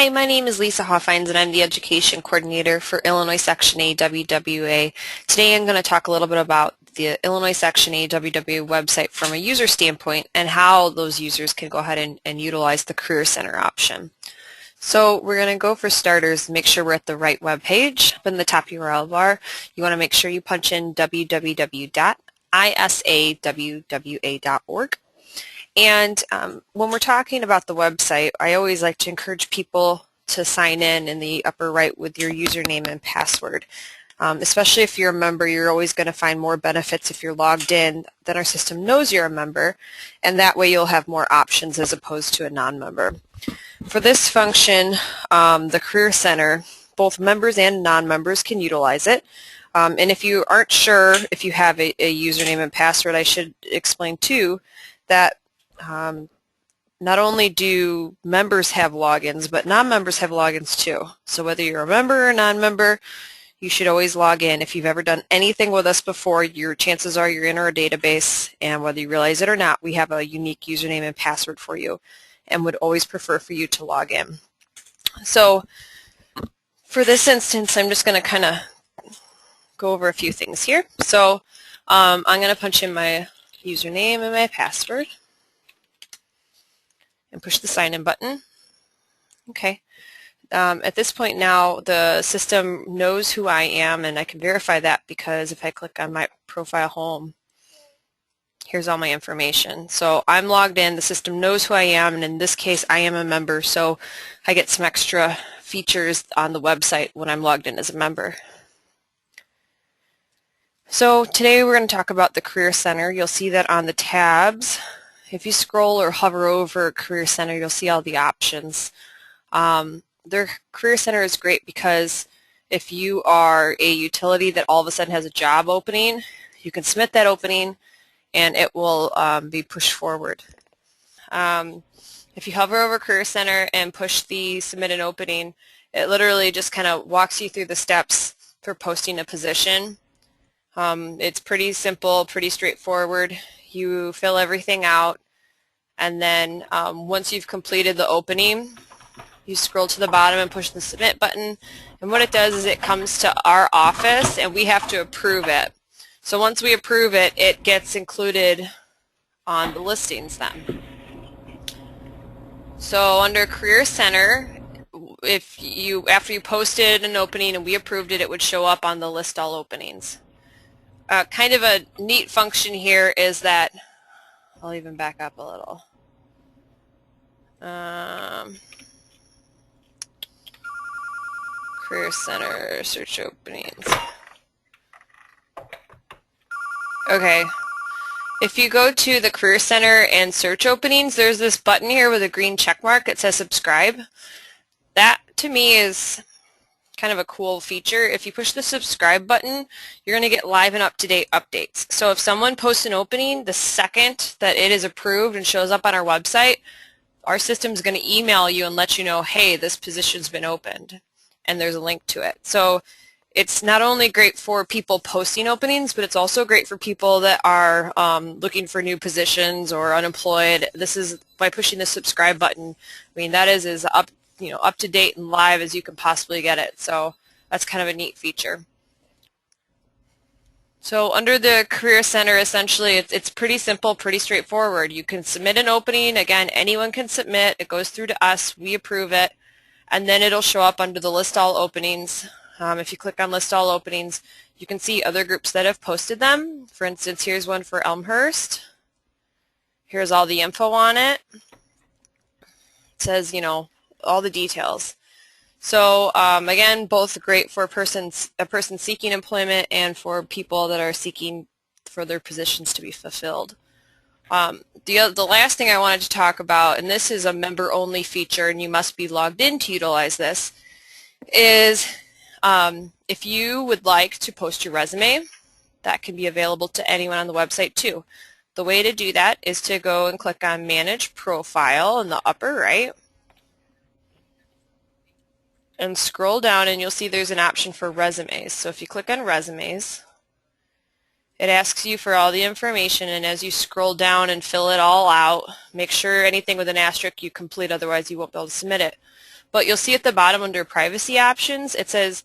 Hi, my name is Lisa Hoffines and I'm the Education Coordinator for Illinois Section A WWA. Today I'm going to talk a little bit about the Illinois Section A WWA website from a user standpoint and how those users can go ahead and utilize the Career Center option. So we're going to go for starters, make sure we're at the right web page. Up in the top URL bar, you want to make sure you punch in www.isawwa.org. And when we're talking about the website, I always like to encourage people to sign in the upper right with your username and password. Especially if you're a member, you're always going to find more benefits if you're logged in, then our system knows you're a member, and that way you'll have more options as opposed to a non-member. For this function, the Career Center, both members and non-members can utilize it. And if you aren't sure if you have a username and password, I should explain too that not only do members have logins, but non-members have logins too. So whether you're a member or a non-member, you should always log in. If you've ever done anything with us before, your chances are you're in our database, and whether you realize it or not, we have a unique username and password for you and would always prefer for you to log in. So for this instance, I'm just going to kind of go over a few things here. So I'm going to punch in my username and my password and push the sign in button. Okay. At this point now, the system knows who I am, and I can verify that because if I click on my profile home, here's all my information. So I'm logged in, the system knows who I am, and in this case I am a member, so I get some extra features on the website when I'm logged in as a member. So today we're going to talk about the Career Center. You'll see that on the tabs. If you scroll or hover over Career Center, you'll see all the options. Their Career Center is great because if you are a utility that all of a sudden has a job opening, you can submit that opening and it will be pushed forward. If you hover over Career Center and push the submit an opening, it literally just kind of walks you through the steps for posting a position. It's pretty simple, pretty straightforward. You fill everything out, and then once you've completed the opening, you scroll to the bottom and push the submit button, and what it does is it comes to our office and we have to approve it. So once we approve it, it gets included on the listings then. So under Career Center, after you posted an opening and we approved it, it would show up on the list all openings. Kind of a neat function here is that, I'll even back up a little. Career Center, search openings. Okay, if you go to the Career Center and search openings, there's this button here with a green check mark. It says subscribe. That to me is kind of a cool feature. If you push the subscribe button, you're going to get live and up-to-date updates. So if someone posts an opening, the second that it is approved and shows up on our website, our system is going to email you and let you know, hey, this position's been opened, and there's a link to it. So it's not only great for people posting openings, but it's also great for people that are looking for new positions or unemployed. This is by pushing the subscribe button. I mean, that is as up to date and live as you can possibly get it. So that's kind of a neat feature. So under the Career Center, essentially it's pretty simple, pretty straightforward. You can submit an opening. Again, anyone can submit. It goes through to us. We approve it. And then it'll show up under the list all openings. If you click on list all openings, you can see other groups that have posted them. For instance, here's one for Elmhurst. Here's all the info on it. It says, all the details. So again, both great for a person seeking employment and for people that are seeking for their positions to be fulfilled. The last thing I wanted to talk about, and this is a member-only feature and you must be logged in to utilize this, is if you would like to post your resume, that can be available to anyone on the website too. The way to do that is to go and click on Manage Profile in the upper right and scroll down, and you'll see there's an option for resumes. So if you click on resumes, It asks you for all the information, and as you scroll down and fill it all out, make sure anything with an asterisk you complete, otherwise you won't be able to submit it. But you'll see at the bottom under privacy options, it says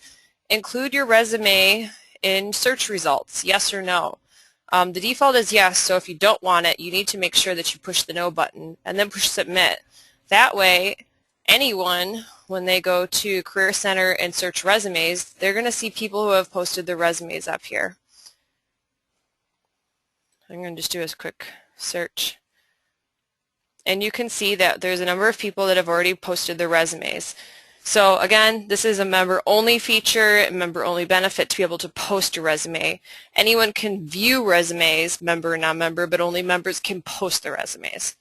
include your resume in search results, yes or no. The default is yes, so if you don't want it, you need to make sure that you push the no button and then push submit. That way, anyone, when they go to Career Center and search resumes, they're going to see people who have posted their resumes up here. I'm going to just do a quick search. And you can see that there's a number of people that have already posted their resumes. So again, this is a member-only feature, a member-only benefit to be able to post a resume. Anyone can view resumes, member or non-member, but only members can post their resumes.